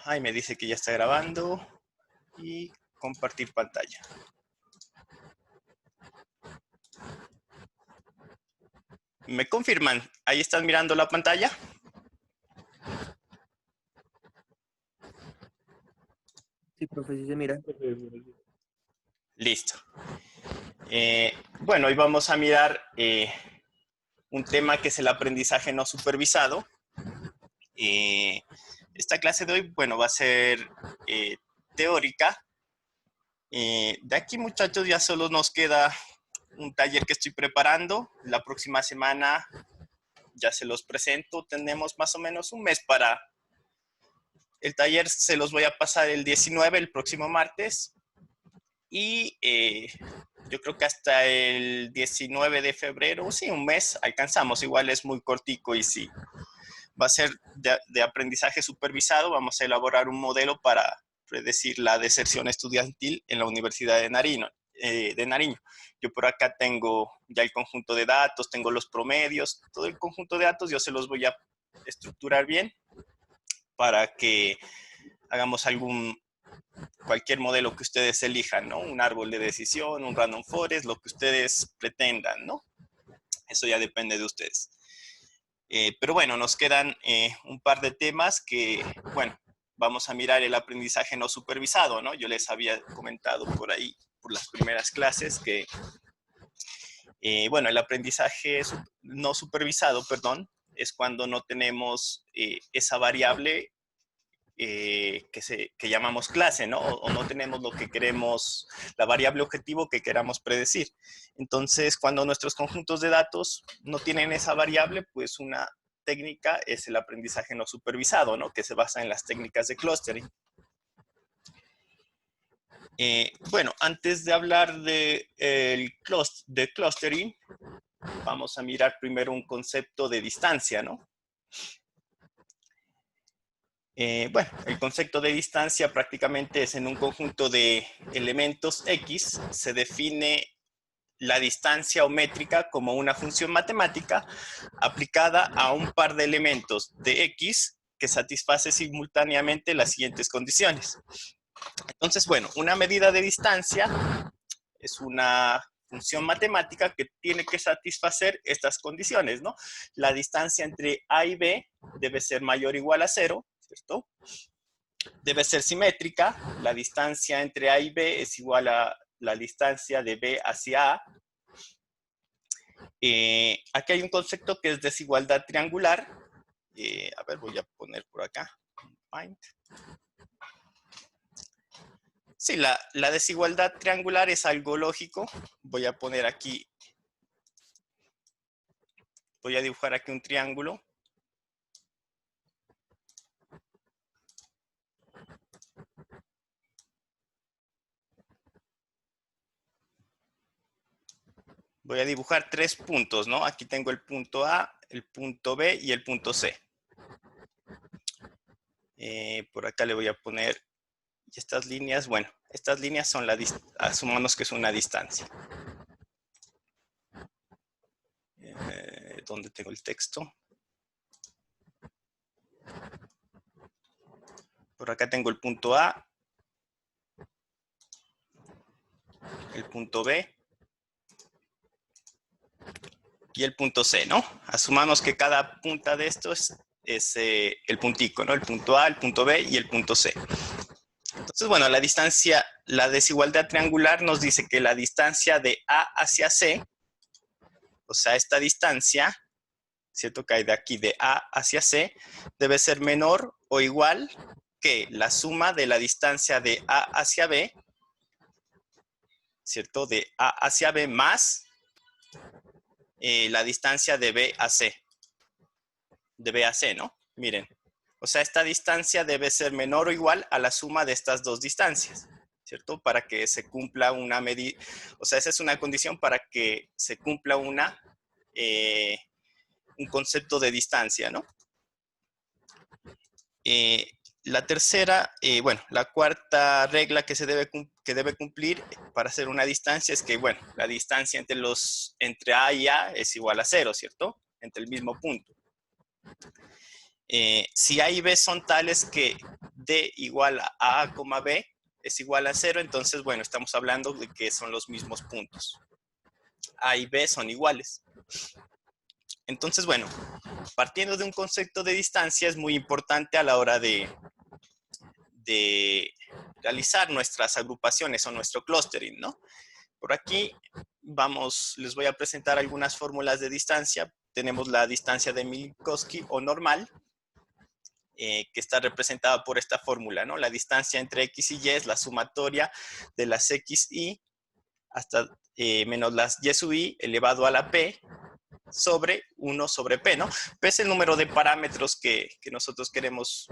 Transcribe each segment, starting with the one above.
Ahí me dice que ya está grabando. Y compartir pantalla. ¿Me confirman? ¿Ahí están mirando la pantalla? Sí, profe, sí se mira. Listo. Bueno, hoy vamos a mirar un tema que es el aprendizaje no supervisado. Esta clase de hoy, bueno, va a ser teórica. De aquí, muchachos, ya solo nos queda un taller que estoy preparando. La próxima semana ya se los presento. Tenemos más o menos un mes para el taller. Se los voy a pasar el 19, el próximo martes. Y yo creo que hasta el 19 de febrero, sí, un mes, alcanzamos. Igual es muy cortico y sí, va a ser de aprendizaje supervisado. Vamos a elaborar un modelo para predecir la deserción estudiantil en la Universidad de Nariño. Yo por acá tengo ya el conjunto de datos, tengo los promedios, todo el conjunto de datos yo se los voy a estructurar bien para que hagamos cualquier modelo que ustedes elijan, ¿no? Un árbol de decisión, un random forest, lo que ustedes pretendan, ¿no? Eso ya depende de ustedes. Pero bueno, nos quedan un par de temas que, bueno, vamos a mirar el aprendizaje no supervisado, ¿no? Yo les había comentado por ahí, por las primeras clases, que, bueno, el aprendizaje no supervisado, perdón, es cuando no tenemos esa variable que llamamos clase, ¿no? O no tenemos lo que queremos, la variable objetivo que queramos predecir. Entonces, cuando nuestros conjuntos de datos no tienen esa variable, pues una técnica es el aprendizaje no supervisado, ¿no? Que se basa en las técnicas de clustering. Bueno, antes de hablar de clustering, vamos a mirar primero un concepto de distancia, ¿no? Bueno, el concepto de distancia prácticamente es en un conjunto de elementos X, se define la distancia o métrica como una función matemática aplicada a un par de elementos de X que satisface simultáneamente las siguientes condiciones. Entonces, bueno, una medida de distancia es una función matemática que tiene que satisfacer estas condiciones, ¿no? La distancia entre A y B debe ser mayor o igual a 0, ¿cierto? Debe ser simétrica, la distancia entre A y B es igual a la distancia de B hacia A. Aquí hay un concepto que es desigualdad triangular. A ver, voy a poner por acá. Sí, la desigualdad triangular es algo lógico. Voy a poner aquí, voy a dibujar aquí un triángulo. Voy a dibujar 3 puntos, ¿no? Aquí tengo el punto A, el punto B y el punto C. Por acá le voy a poner estas líneas. Bueno, estas líneas son asumamos que es una distancia. ¿Dónde tengo el texto? Por acá tengo el punto A, el punto B y el punto C, ¿no? Asumamos que cada punta de estos es el puntico, ¿no? El punto A, el punto B y el punto C. Entonces, bueno, la desigualdad triangular nos dice que la distancia de A hacia C, o sea, esta distancia, ¿cierto? Que hay de aquí de A hacia C, debe ser menor o igual que la suma de la distancia de A hacia B, ¿cierto? De A hacia B más la distancia de B a C. De B a C, ¿no? Miren. O sea, esta distancia debe ser menor o igual a la suma de estas dos distancias, ¿cierto? Para que se cumpla una medida, o sea, esa es una condición para que se cumpla un concepto de distancia, ¿no? La tercera, bueno, la cuarta regla que debe cumplir para hacer una distancia es que, bueno, la distancia entre A y A es igual a 0, ¿cierto? Entre el mismo punto. Si A y B son tales que D igual a A, B es igual a 0, entonces, bueno, estamos hablando de que son los mismos puntos. A y B son iguales. Entonces, bueno, partiendo de un concepto de distancia es muy importante a la hora de realizar nuestras agrupaciones o nuestro clustering, ¿no? Por aquí les voy a presentar algunas fórmulas de distancia. Tenemos la distancia de Minkowski o normal, que está representada por esta fórmula, ¿no? La distancia entre X y Y es la sumatoria de las X y hasta menos las Y sub I elevado a la P sobre 1 sobre P, ¿no? P es el número de parámetros que nosotros queremos,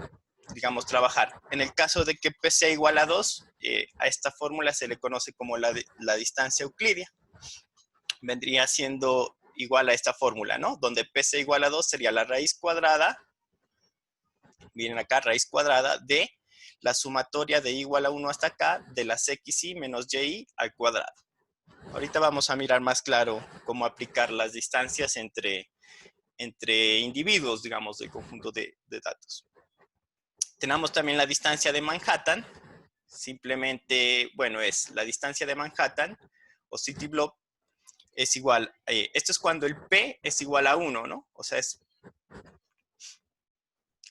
digamos, trabajar. En el caso de que P sea igual a 2, a esta fórmula se le conoce como la distancia euclidia. Vendría siendo igual a esta fórmula, ¿no? Donde P sea igual a 2 sería la raíz cuadrada, miren acá, raíz cuadrada de la sumatoria de igual a 1 hasta acá de las XY menos YI al cuadrado. Ahorita vamos a mirar más claro cómo aplicar las distancias entre individuos, digamos, del conjunto de datos. Tenemos también la distancia de Manhattan. Simplemente, bueno, es la distancia de Manhattan o City Block es igual, esto es cuando el P es igual a 1, ¿no? O sea,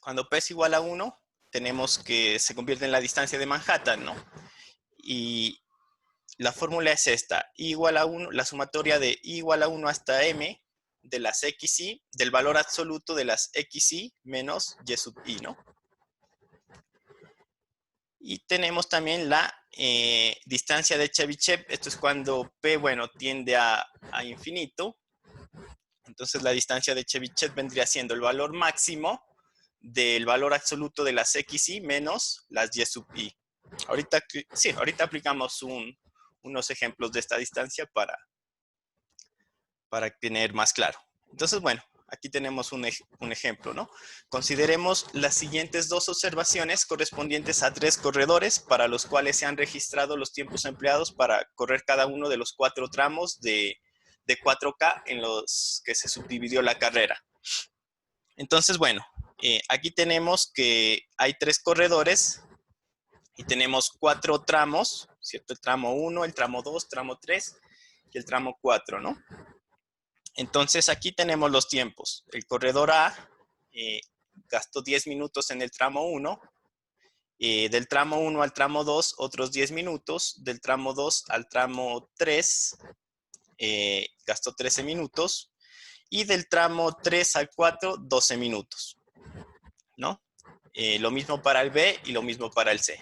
cuando P es igual a 1, tenemos que se convierte en la distancia de Manhattan, ¿no? Y la fórmula es esta, I igual a 1, la sumatoria de I igual a 1 hasta M de las XY, del valor absoluto de las XY menos Y sub I, ¿no? Y tenemos también la distancia de Chebyshev. Esto es cuando P, bueno, tiende a infinito. Entonces la distancia de Chebyshev vendría siendo el valor máximo del valor absoluto de las XY menos las Y sub I. Ahorita aplicamos unos ejemplos de esta distancia para tener más claro. Entonces, bueno, aquí tenemos un ejemplo, ¿no? Consideremos las siguientes dos observaciones correspondientes a 3 corredores para los cuales se han registrado los tiempos empleados para correr cada uno de los 4 tramos de 4K en los que se subdividió la carrera. Entonces, bueno, aquí tenemos que hay 3 corredores y tenemos 4 tramos, ¿cierto? El tramo 1, el tramo 2, tramo 3 y el tramo 4, ¿no? Entonces aquí tenemos los tiempos. El corredor A gastó 10 minutos en el tramo 1. Del tramo 1 al tramo 2, otros 10 minutos. Del tramo 2 al tramo 3, gastó 13 minutos. Y del tramo 3 al 4, 12 minutos. ¿No? Lo mismo para el B y lo mismo para el C.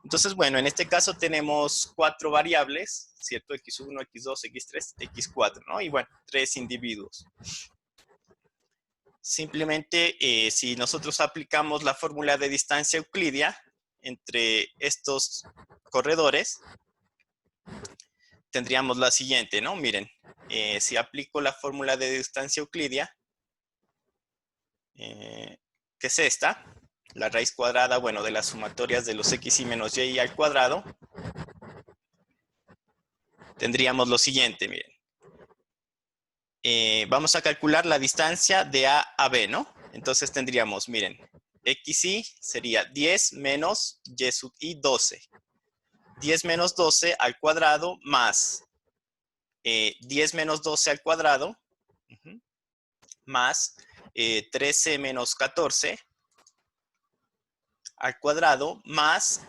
Entonces, bueno, en este caso tenemos 4 variables, ¿cierto? X1, X2, X3, X4, ¿no? Y bueno, 3 individuos. Simplemente, si nosotros aplicamos la fórmula de distancia euclidia entre estos corredores, tendríamos la siguiente, ¿no? Miren, si aplico la fórmula de distancia euclidia, que es esta, la raíz cuadrada, bueno, de las sumatorias de los XY menos YI al cuadrado, tendríamos lo siguiente, miren. Vamos a calcular la distancia de A a B, ¿no? Entonces tendríamos, miren, XY sería 10 menos Y sub I 12. 10 menos 12 al cuadrado más 10 menos 12 al cuadrado, más 13 menos 14 al cuadrado más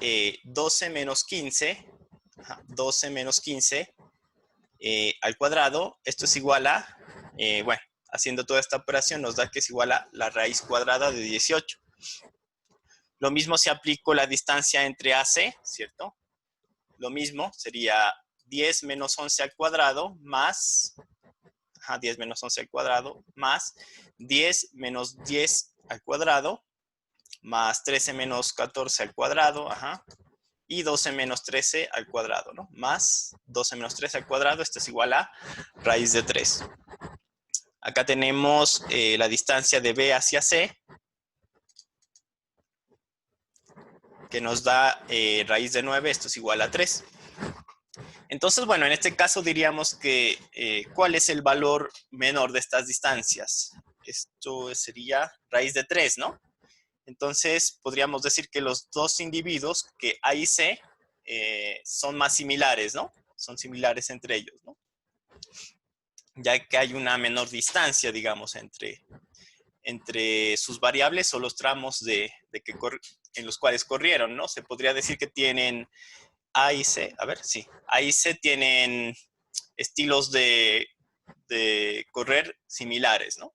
12 menos 15, 12 menos 15 al cuadrado. Esto es igual a, bueno, haciendo toda esta operación nos da que es igual a la raíz cuadrada de 18. Lo mismo si aplico la distancia entre AC, ¿cierto? Lo mismo sería 10 menos 11 al cuadrado más, 10 menos 11 al cuadrado más 10 menos 10 al cuadrado más 13 menos 14 al cuadrado, y 12 menos 13 al cuadrado, ¿no? Más 12 menos 13 al cuadrado, esto es igual a raíz de 3. Acá tenemos la distancia de B hacia C, que nos da raíz de 9, esto es igual a 3. Entonces, bueno, en este caso diríamos que ¿cuál es el valor menor de estas distancias? Esto sería raíz de 3, ¿no? Entonces, podríamos decir que los dos individuos, que A y C, son más similares, ¿no? Son similares entre ellos, ¿no? Ya que hay una menor distancia, digamos, entre sus variables o los tramos en los cuales corrieron, ¿no? Se podría decir que tienen A y C, a ver, sí, A y C tienen estilos de correr similares, ¿no?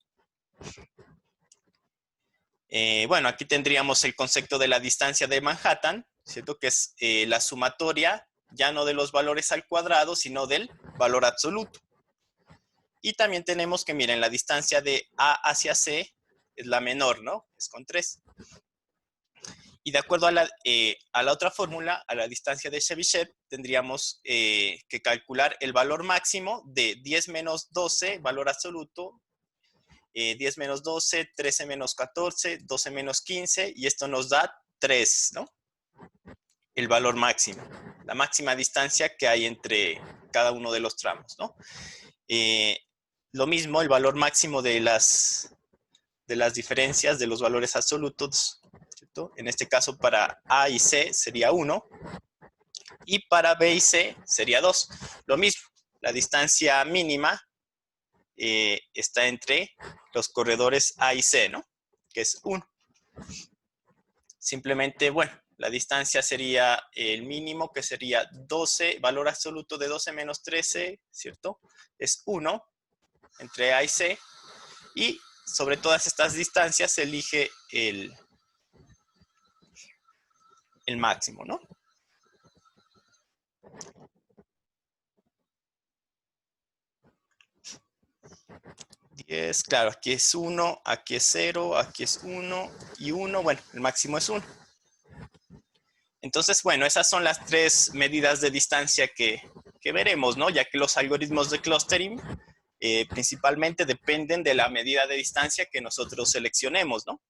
Bueno, aquí tendríamos el concepto de la distancia de Manhattan, ¿cierto? Que es la sumatoria ya no de los valores al cuadrado, sino del valor absoluto. Y también tenemos que, miren, la distancia de A hacia C es la menor, ¿no? Es con 3. Y de acuerdo a la otra fórmula, a la distancia de Chebyshev, tendríamos que calcular el valor máximo de 10 menos 12, valor absoluto, 10 menos 12, 13 menos 14, 12 menos 15, y esto nos da 3, ¿no? El valor máximo, la máxima distancia que hay entre cada uno de los tramos, ¿no? Lo mismo, el valor máximo de las diferencias de los valores absolutos, ¿cierto? En este caso para A y C sería 1, y para B y C sería 2. Lo mismo, la distancia mínima está entre los corredores A y C, ¿no? Que es 1. Simplemente, bueno, la distancia sería el mínimo, que sería 12, valor absoluto de 12 menos 13, ¿cierto? Es 1 entre A y C, y sobre todas estas distancias se elige el máximo, ¿no? 10, claro, aquí es 1, aquí es 0, aquí es 1 y 1, bueno, el máximo es 1. Entonces, bueno, esas son las tres medidas de distancia que veremos, ¿no? Ya que los algoritmos de clustering principalmente dependen de la medida de distancia que nosotros seleccionemos, ¿no?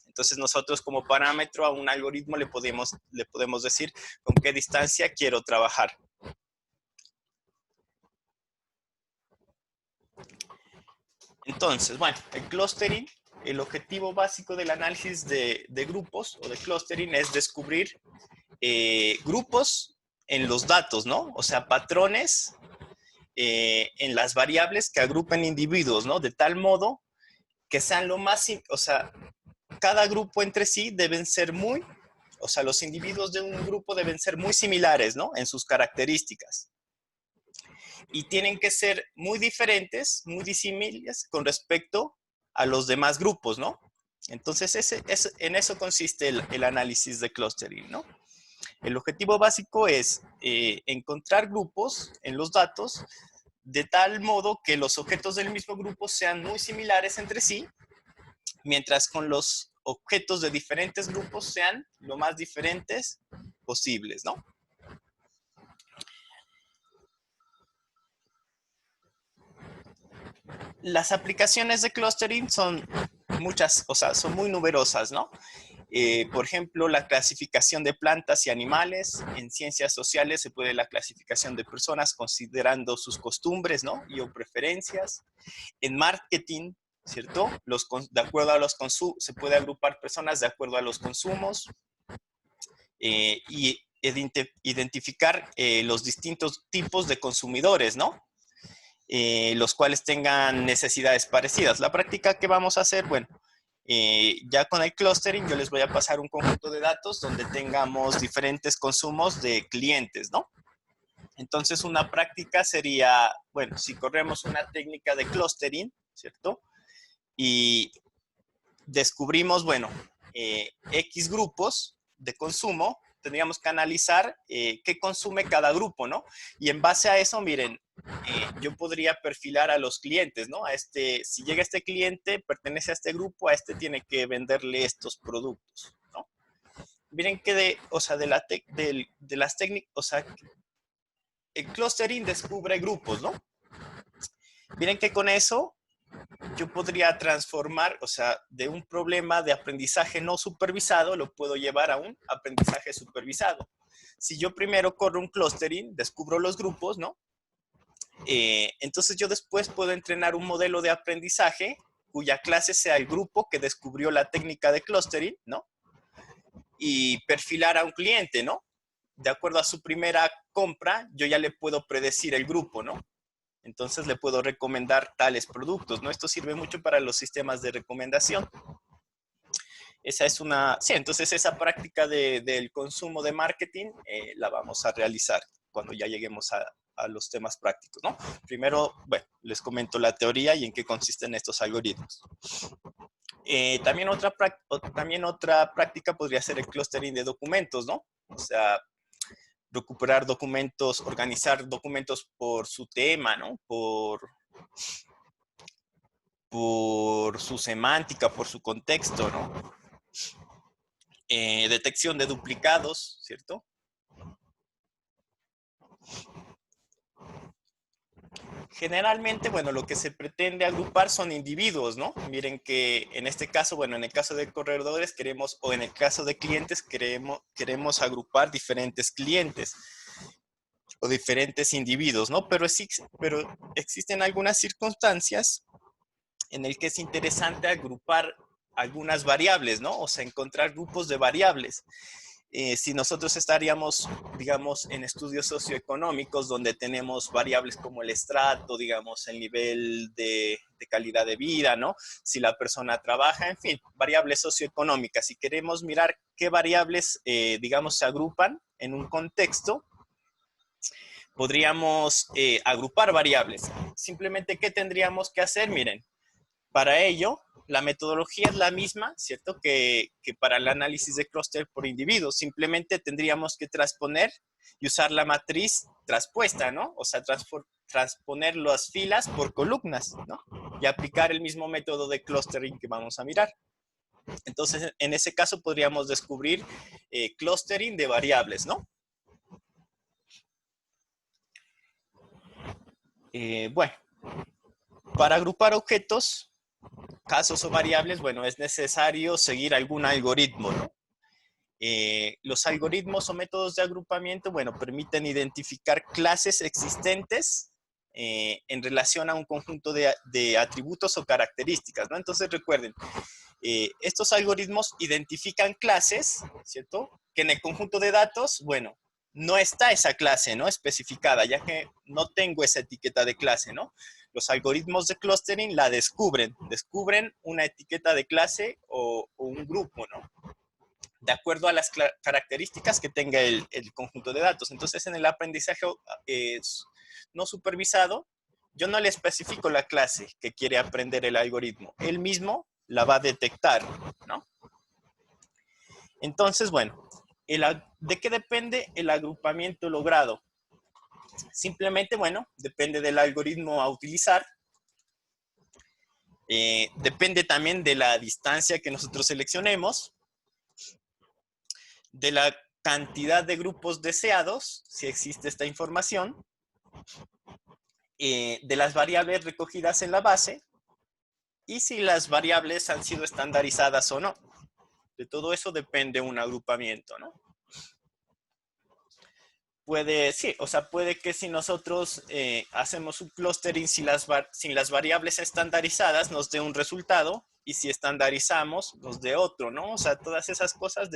Entonces nosotros como parámetro a un algoritmo le podemos decir con qué distancia quiero trabajar. Entonces, bueno, el clustering, el objetivo básico del análisis de grupos o de clustering es descubrir grupos en los datos, ¿no? O sea, patrones en las variables que agrupen individuos, ¿no? De tal modo que sean lo más, o sea, cada grupo entre sí deben ser o sea, los individuos de un grupo deben ser muy similares, ¿no? En sus características. Y tienen que ser muy diferentes, muy disímiles con respecto a los demás grupos, ¿no? Entonces, en eso consiste el análisis de clustering, ¿no? El objetivo básico es encontrar grupos en los datos de tal modo que los objetos del mismo grupo sean muy similares entre sí, mientras con los objetos de diferentes grupos sean lo más diferentes posibles, ¿no? Las aplicaciones de clustering son muchas, o sea, son muy numerosas, ¿no? Por ejemplo, la clasificación de plantas y animales. En ciencias sociales se puede la clasificación de personas considerando sus costumbres, ¿no? Y o preferencias. En marketing, ¿cierto? De acuerdo a los consumos, se puede agrupar personas de acuerdo a los consumos. Y identificar los distintos tipos de consumidores, ¿no? Los cuales tengan necesidades parecidas. La práctica que vamos a hacer, bueno, ya con el clustering yo les voy a pasar un conjunto de datos donde tengamos diferentes consumos de clientes, ¿no? Entonces una práctica sería, bueno, si corremos una técnica de clustering, ¿cierto? Y descubrimos, bueno, X grupos de consumo, tendríamos que analizar qué consume cada grupo, ¿no? Y en base a eso, miren, yo podría perfilar a los clientes, ¿no? Si llega este cliente, pertenece a este grupo, a este tiene que venderle estos productos, ¿no? Miren que o sea, de las técnicas, o sea, el clustering descubre grupos, ¿no? Miren que con eso yo podría transformar, o sea, de un problema de aprendizaje no supervisado, lo puedo llevar a un aprendizaje supervisado. Si yo primero corro un clustering, descubro los grupos, ¿no? Entonces yo después puedo entrenar un modelo de aprendizaje cuya clase sea el grupo que descubrió la técnica de clustering, ¿no? Y perfilar a un cliente, ¿no? De acuerdo a su primera compra, yo ya le puedo predecir el grupo, ¿no? Entonces le puedo recomendar tales productos, ¿no? Esto sirve mucho para los sistemas de recomendación. Esa es una, sí, entonces esa práctica del consumo de marketing la vamos a realizar cuando ya lleguemos a los temas prácticos, ¿no? Primero, bueno, les comento la teoría y en qué consisten estos algoritmos. También otra práctica podría ser el clustering de documentos, ¿no? O sea, recuperar documentos, organizar documentos por su tema, ¿no? Por su semántica, por su contexto, ¿no? Detección de duplicados, ¿cierto? Generalmente, bueno, lo que se pretende agrupar son individuos, ¿no? Miren que en este caso, bueno, en el caso de corredores queremos, o en el caso de clientes queremos agrupar diferentes clientes o diferentes individuos, ¿no? Pero existen algunas circunstancias en el que es interesante agrupar algunas variables, ¿no? O sea, encontrar grupos de variables. Si nosotros estaríamos, digamos, en estudios socioeconómicos donde tenemos variables como el estrato, digamos, el nivel de calidad de vida, ¿no? Si la persona trabaja, en fin, variables socioeconómicas. Si queremos mirar qué variables, digamos, se agrupan en un contexto, podríamos agrupar variables. Simplemente, ¿qué tendríamos que hacer? Miren, para ello, la metodología es la misma, ¿cierto? Que para el análisis de clúster por individuos. Simplemente tendríamos que transponer y usar la matriz traspuesta, ¿no? O sea, transponer las filas por columnas, ¿no? Y aplicar el mismo método de clustering que vamos a mirar. Entonces, en ese caso podríamos descubrir clustering de variables, ¿no? Bueno, para agrupar objetos, casos o variables, bueno, es necesario seguir algún algoritmo, ¿no? Los algoritmos o métodos de agrupamiento, bueno, permiten identificar clases existentes en relación a un conjunto de atributos o características, ¿no? Entonces recuerden, estos algoritmos identifican clases, ¿cierto? Que en el conjunto de datos, bueno, no está esa clase, ¿no? Especificada, ya que no tengo esa etiqueta de clase, ¿no? Los algoritmos de clustering la descubren una etiqueta de clase o un grupo, ¿no? De acuerdo a las características que tenga el conjunto de datos. Entonces, en el aprendizaje no supervisado, yo no le especifico la clase que quiere aprender el algoritmo. Él mismo la va a detectar, ¿no? Entonces, bueno, ¿de qué depende el agrupamiento logrado? Simplemente, bueno, depende del algoritmo a utilizar. Depende también de la distancia que nosotros seleccionemos, de la cantidad de grupos deseados, si existe esta información, de las variables recogidas en la base y si las variables han sido estandarizadas o no. De todo eso depende un agrupamiento, ¿no? Sí, o sea, puede que si nosotros hacemos un clustering sin las variables estandarizadas nos dé un resultado y si estandarizamos nos dé otro, ¿no? O sea, todas esas cosas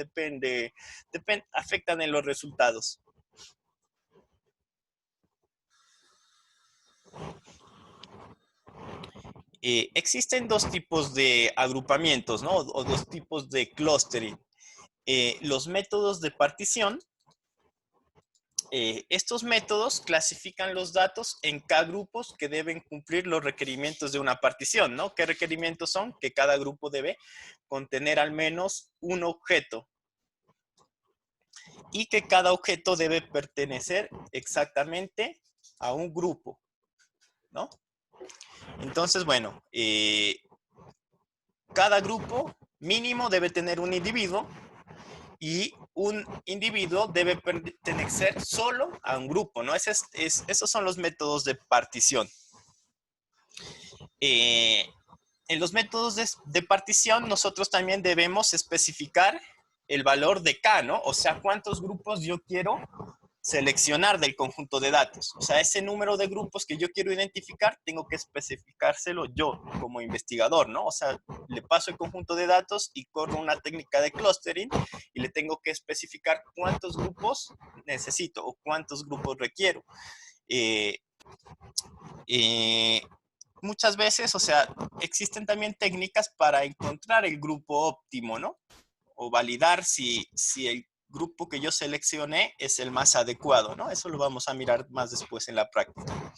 afectan en los resultados. Existen dos tipos de agrupamientos, ¿no? O dos tipos de clustering. Los métodos de partición. Estos métodos clasifican los datos en K-grupos que deben cumplir los requerimientos de una partición, ¿no? ¿Qué requerimientos son? Que cada grupo debe contener al menos un objeto y que cada objeto debe pertenecer exactamente a un grupo, ¿no? Entonces, bueno, cada grupo mínimo debe tener un individuo y un individuo debe pertenecer solo a un grupo, ¿no? Esos son los métodos de partición. En los métodos de partición nosotros también debemos especificar el valor de K, ¿no? O sea, cuántos grupos yo quiero seleccionar del conjunto de datos. O sea, ese número de grupos que yo quiero identificar, tengo que especificárselo yo como investigador, ¿no? O sea, le paso el conjunto de datos y corro una técnica de clustering y le tengo que especificar cuántos grupos necesito o cuántos grupos requiero. Eh, Muchas veces, o sea, existen también técnicas para encontrar el grupo óptimo, ¿no? O validar si el grupo que yo seleccioné es el más adecuado, ¿no? Eso lo vamos a mirar más después en la práctica.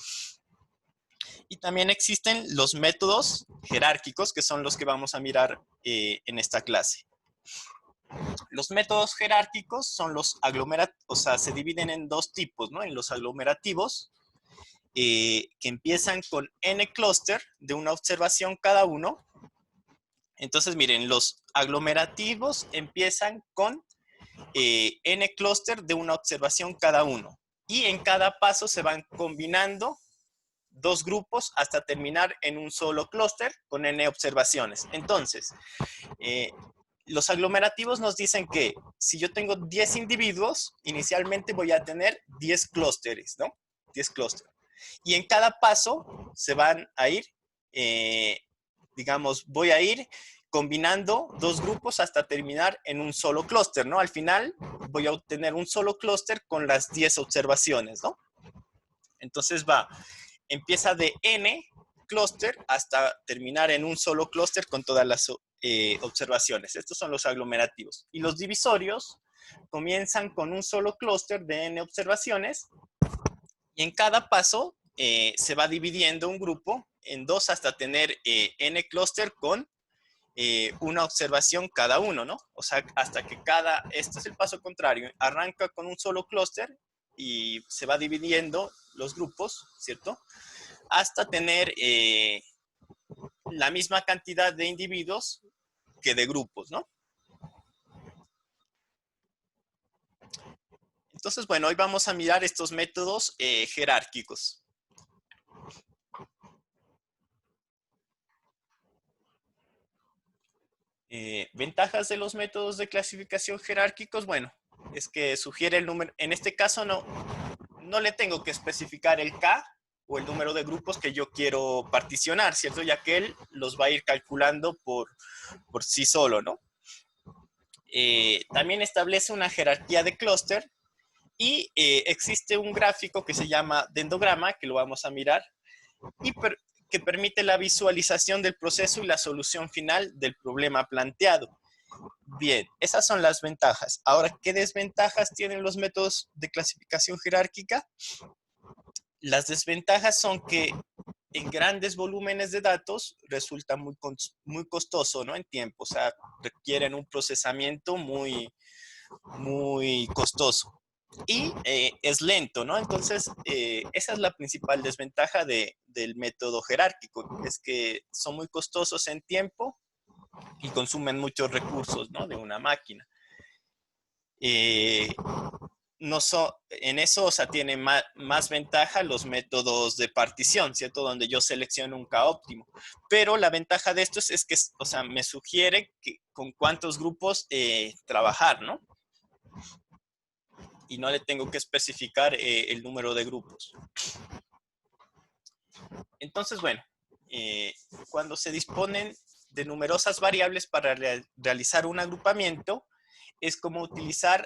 Y también existen los métodos jerárquicos, que son los que vamos a mirar en esta clase. Los métodos jerárquicos son los aglomerativos, o sea, se dividen en dos tipos, ¿no? En los aglomerativos, que empiezan con n clúster de una observación cada uno. Entonces, miren, los aglomerativos empiezan con n clúster de una observación cada uno. Y en cada paso se van combinando dos grupos hasta terminar en un solo clúster con n observaciones. Entonces, los aglomerativos nos dicen que si yo tengo 10 individuos, inicialmente voy a tener 10 clústeres, ¿no? 10 clústeres. Y en cada paso se van a ir, digamos, voy a ir combinando dos grupos hasta terminar en un solo clúster, ¿no? Al final voy a obtener un solo clúster con las 10 observaciones, ¿no? Entonces empieza de n clúster hasta terminar en un solo clúster con todas las observaciones. Estos son los aglomerativos. Y los divisorios comienzan con un solo clúster de n observaciones y en cada paso se va dividiendo un grupo en dos hasta tener n clúster con una observación cada uno, ¿no? O sea, hasta que este es el paso contrario, arranca con un solo clúster y se va dividiendo los grupos, ¿cierto? Hasta tener la misma cantidad de individuos que de grupos, ¿no? Entonces, bueno, hoy vamos a mirar estos métodos jerárquicos. Ventajas de los métodos de clasificación jerárquicos, bueno, es que sugiere el número, en este caso no le tengo que especificar el K o el número de grupos que yo quiero particionar, ¿cierto? Ya que él los va a ir calculando por sí solo, ¿no? También establece una jerarquía de clúster y existe un gráfico que se llama dendrograma, que lo vamos a mirar, y que permite la visualización del proceso y la solución final del problema planteado. Bien, esas son las ventajas. Ahora, ¿qué desventajas tienen los métodos de clasificación jerárquica? Las desventajas son que en grandes volúmenes de datos resulta muy costoso, ¿no? En tiempo, o sea, requieren un procesamiento muy costoso. Y es lento, ¿no? Entonces, esa es la principal desventaja del método jerárquico, es que son muy costosos en tiempo y consumen muchos recursos, ¿no? De una máquina. En eso, o sea, tienen más ventaja los métodos de partición, ¿cierto? Donde yo selecciono un K óptimo. Pero la ventaja de estos es que, o sea, me sugiere con cuántos grupos trabajar, ¿no? Y no le tengo que especificar el número de grupos. Entonces, bueno, cuando se disponen de numerosas variables para realizar un agrupamiento, es como utilizar,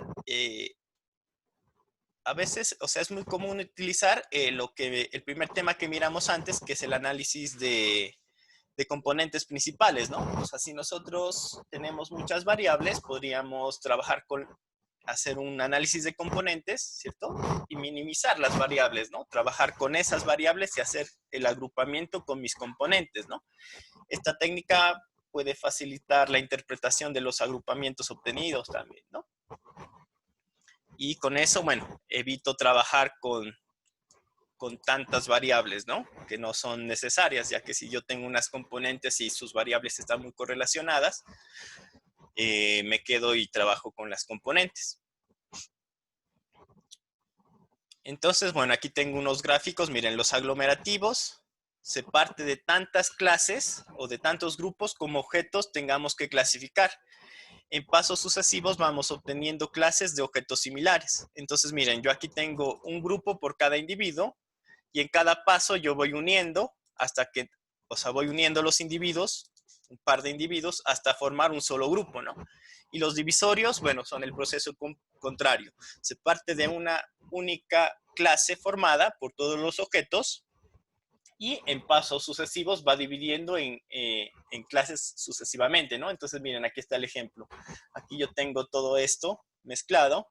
a veces, o sea, es muy común utilizar el primer tema que miramos antes, que es el análisis de componentes principales, ¿no? O sea, si nosotros tenemos muchas variables, podríamos hacer un análisis de componentes, ¿cierto? Y minimizar las variables, ¿no? Trabajar con esas variables y hacer el agrupamiento con mis componentes, ¿no? Esta técnica puede facilitar la interpretación de los agrupamientos obtenidos también, ¿no? Y con eso, bueno, evito trabajar con tantas variables, ¿no? Que no son necesarias, ya que si yo tengo unas componentes y sus variables están muy correlacionadas, me quedo y trabajo con las componentes. Entonces, bueno, aquí tengo unos gráficos. Miren, los aglomerativos se parte de tantas clases o de tantos grupos como objetos tengamos que clasificar. en pasos sucesivos vamos obteniendo clases de objetos similares. Entonces, miren, yo aquí tengo un grupo por cada individuo y en cada paso yo voy uniendo hasta que, o sea, voy uniendo los individuos, un par de individuos, hasta formar un solo grupo, ¿no? Y los divisorios, bueno, son el proceso contrario. Se parte de una única clase formada por todos los objetos y en pasos sucesivos va dividiendo en clases sucesivamente, ¿no? Entonces, miren, aquí está el ejemplo. Aquí yo tengo todo esto mezclado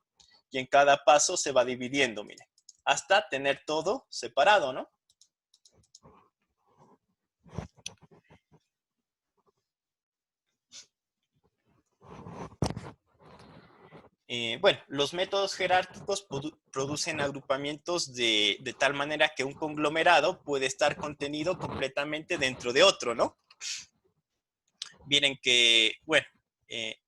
y en cada paso se va dividiendo, miren, hasta tener todo separado, ¿no? Bueno, los métodos jerárquicos producen agrupamientos de tal manera que un conglomerado puede estar contenido completamente dentro de otro, ¿no? Miren que, bueno,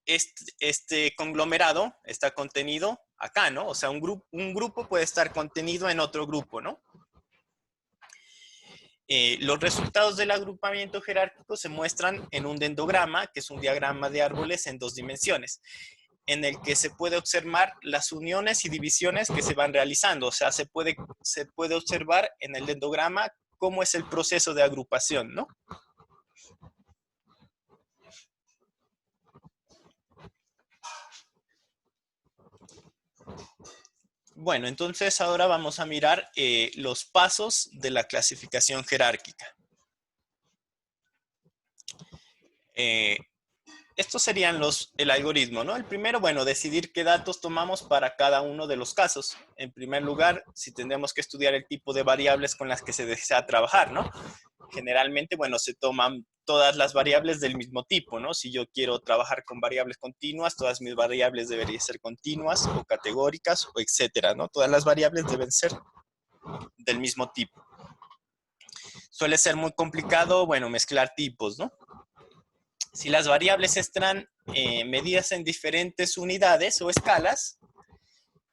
este conglomerado está contenido acá, ¿no? O sea, un grupo puede estar contenido en otro grupo, ¿no? Los resultados del agrupamiento jerárquico se muestran en un dendrograma, que es un diagrama de árboles en 2 dimensiones, en el que se puede observar las uniones y divisiones que se van realizando. O sea, se puede observar en el dendrograma cómo es el proceso de agrupación, ¿no? Bueno, entonces ahora vamos a mirar los pasos de la clasificación jerárquica. Estos serían el algoritmo, ¿no? El primero, bueno, decidir qué datos tomamos para cada uno de los casos. En primer lugar, si tendremos que estudiar el tipo de variables con las que se desea trabajar, ¿no? Generalmente, bueno, se toman todas las variables del mismo tipo, ¿no? Si yo quiero trabajar con variables continuas, todas mis variables deberían ser continuas o categóricas o etcétera, ¿no? Todas las variables deben ser del mismo tipo. Suele ser muy complicado, bueno, mezclar tipos, ¿no? Si las variables están medidas en diferentes unidades o escalas,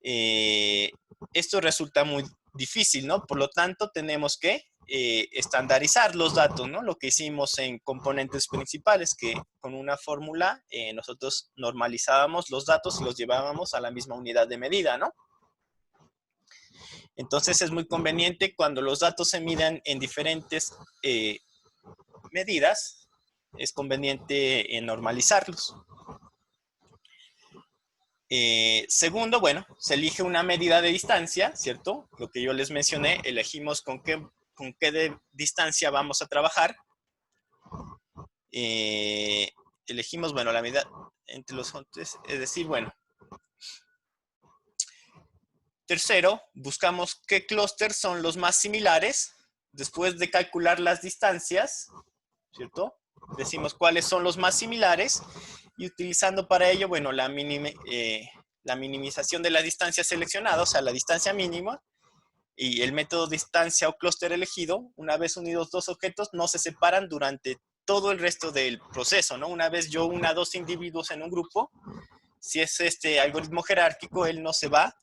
esto resulta muy difícil, ¿no? Por lo tanto, tenemos que estandarizar los datos, ¿no? Lo que hicimos en componentes principales, que con una fórmula nosotros normalizábamos los datos y los llevábamos a la misma unidad de medida, ¿no? Entonces es muy conveniente cuando los datos se miden en diferentes medidas, es conveniente normalizarlos. Segundo, bueno, se elige una medida de distancia, ¿cierto? Lo que yo les mencioné, elegimos con qué distancia vamos a trabajar. Elegimos, bueno, la medida entre los fuentes, es decir, bueno. Tercero, buscamos qué clústeres son los más similares. Después de calcular las distancias, ¿cierto? Decimos cuáles son los más similares y utilizando para ello, bueno, la minimización de la distancia seleccionada, o sea, la distancia mínima, y el método distancia o clúster elegido, una vez unidos dos objetos, no se separan durante todo el resto del proceso, ¿no? Una vez yo una dos individuos en un grupo, si es este algoritmo jerárquico, él no se va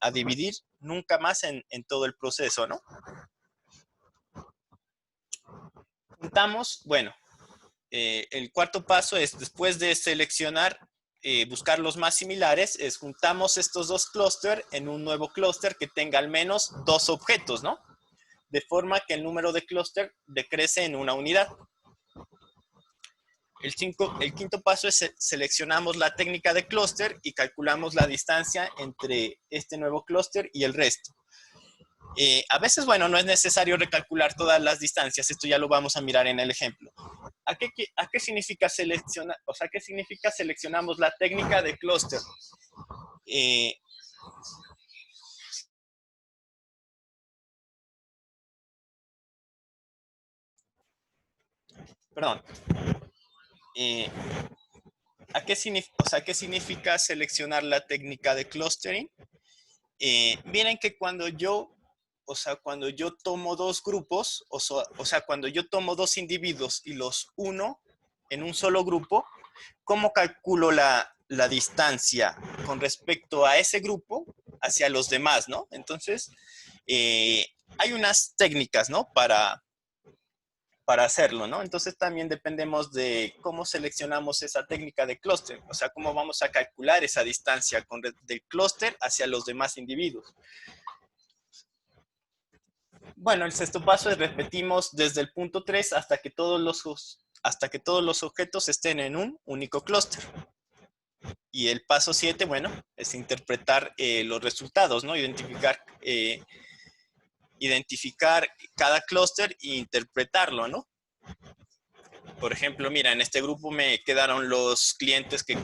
a dividir nunca más en todo el proceso, ¿no? Juntamos, bueno, el cuarto paso es, después de seleccionar, buscar los más similares, es juntamos estos dos clústeres en un nuevo clúster que tenga al menos dos objetos, ¿no? De forma que el número de clúster decrece en una unidad. El quinto paso es seleccionamos la técnica de clúster y calculamos la distancia entre este nuevo clúster y el resto. A veces, bueno, no es necesario recalcular todas las distancias, esto ya lo vamos a mirar en el ejemplo. ¿A qué significa seleccionar? O sea, ¿qué significa seleccionamos la técnica de clúster? Perdón. ¿Qué significa seleccionar la técnica de clustering? Miren que cuando yo tomo dos grupos, o sea, cuando yo tomo dos individuos y los uno en un solo grupo, ¿cómo calculo la distancia con respecto a ese grupo hacia los demás, ¿no? Entonces, hay unas técnicas, ¿no? Para para hacerlo, ¿no? Entonces también dependemos de cómo seleccionamos esa técnica de clúster, o sea, cómo vamos a calcular esa distancia del clúster hacia los demás individuos. Bueno, el sexto paso es repetimos desde el punto 3 hasta que todos los objetos estén en un único clúster. Y el paso 7, bueno, es interpretar los resultados, ¿no? Identificar cada clúster e interpretarlo, ¿no? Por ejemplo, mira, en este grupo me quedaron los clientes que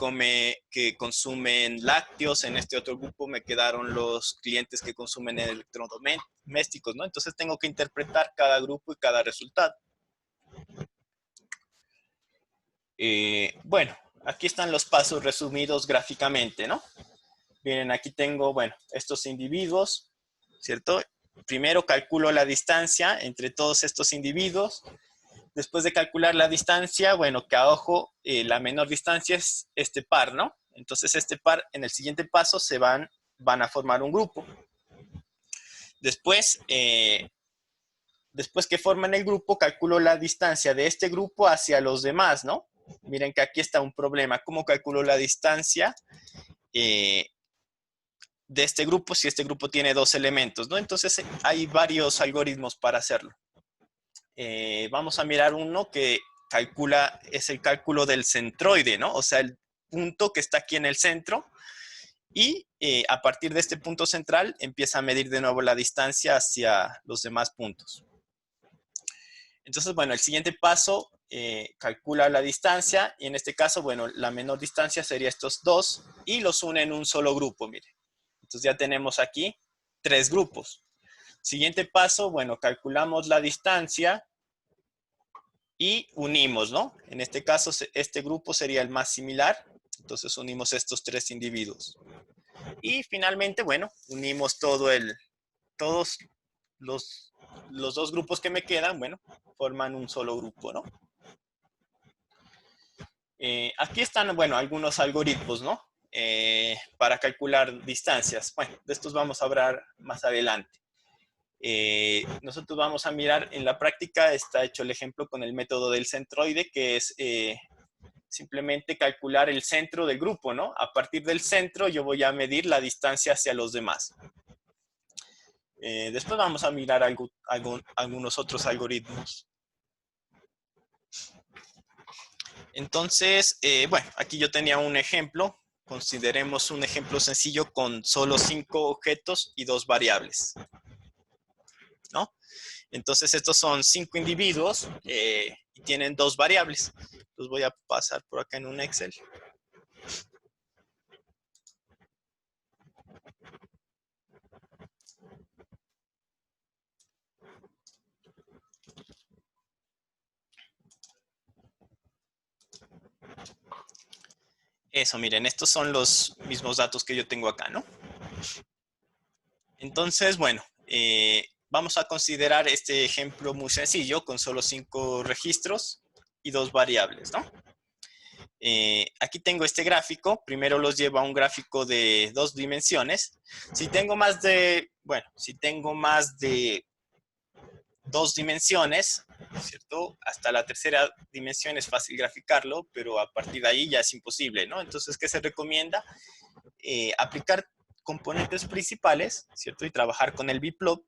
consumen lácteos, en este otro grupo me quedaron los clientes que consumen electrodomésticos, ¿no? Entonces tengo que interpretar cada grupo y cada resultado. Bueno, aquí están los pasos resumidos gráficamente, ¿no? Miren, aquí tengo, bueno, estos individuos, ¿cierto? Primero calculo la distancia entre todos estos individuos. Después de calcular la distancia, bueno, que a ojo, la menor distancia es este par, ¿no? Entonces este par, en el siguiente paso, van a formar un grupo. Después que forman el grupo, calculo la distancia de este grupo hacia los demás, ¿no? Miren que aquí está un problema. ¿Cómo calculo la distancia de este grupo si este grupo tiene dos elementos, ¿no? Entonces hay varios algoritmos para hacerlo. Vamos a mirar uno que es el cálculo del centroide, ¿no? O sea, el punto que está aquí en el centro y a partir de este punto central empieza a medir de nuevo la distancia hacia los demás puntos. Entonces, bueno, el siguiente paso calcula la distancia y en este caso, bueno, la menor distancia sería estos dos y los une en un solo grupo, mire. Entonces ya tenemos aquí 3 grupos. Siguiente paso, bueno, calculamos la distancia y unimos, ¿no? En este caso, este grupo sería el más similar. Entonces unimos estos 3 individuos. Y finalmente, bueno, unimos todos los 2 grupos que me quedan, bueno, forman un solo grupo, ¿no? Aquí están, bueno, algunos algoritmos, ¿no? Para calcular distancias. Bueno, de estos vamos a hablar más adelante. Nosotros vamos a mirar en la práctica, está hecho el ejemplo con el método del centroide, que es simplemente calcular el centro del grupo, ¿no? A partir del centro yo voy a medir la distancia hacia los demás. Después vamos a mirar algunos otros algoritmos. Entonces, bueno, aquí yo tenía un ejemplo. Consideremos un ejemplo sencillo con solo 5 objetos y 2 variables, ¿no? Entonces, estos son 5 individuos y tienen 2 variables. Los voy a pasar por acá en un Excel. Eso, miren, estos son los mismos datos que yo tengo acá, ¿no? Entonces, bueno, vamos a considerar este ejemplo muy sencillo con solo 5 registros y 2 variables, ¿no? Aquí tengo este gráfico. Primero los llevo a un gráfico de 2 dimensiones. Si tengo más de 2 dimensiones, ¿cierto? Hasta la tercera dimensión es fácil graficarlo, pero a partir de ahí ya es imposible, ¿no? Entonces, ¿qué se recomienda? Aplicar componentes principales, ¿cierto? Y trabajar con el biplot.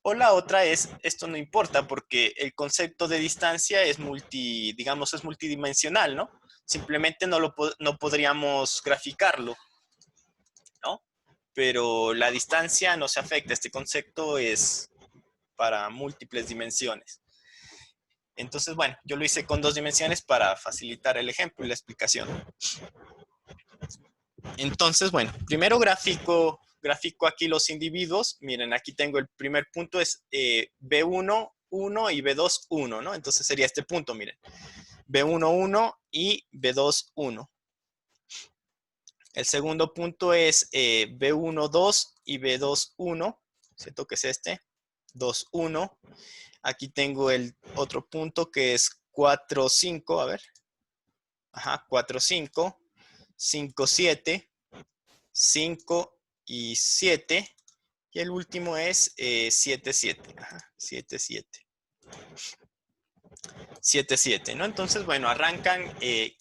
O la otra es, esto no importa porque el concepto de distancia es digamos, es multidimensional, ¿no? Simplemente no podríamos graficarlo, ¿no? Pero la distancia no se afecta. Este concepto es para múltiples dimensiones. Entonces, bueno, yo lo hice con 2 dimensiones para facilitar el ejemplo y la explicación. Entonces, bueno, primero grafico aquí los individuos. Miren, aquí tengo el primer punto, es B1, 1 y B2, 1, ¿no? Entonces sería este punto, miren. B1, 1 y B2, 1. El segundo punto es B1, 2 y B2, 1. ¿Cierto que es este? 2, 1. Aquí tengo el otro punto que es 4, 5. A ver. Ajá, 4, 5. 5, 7. 5 y 7. Y el último es 7, 7. Ajá, 7, 7. 7, 7, ¿no? Entonces, bueno, arrancan,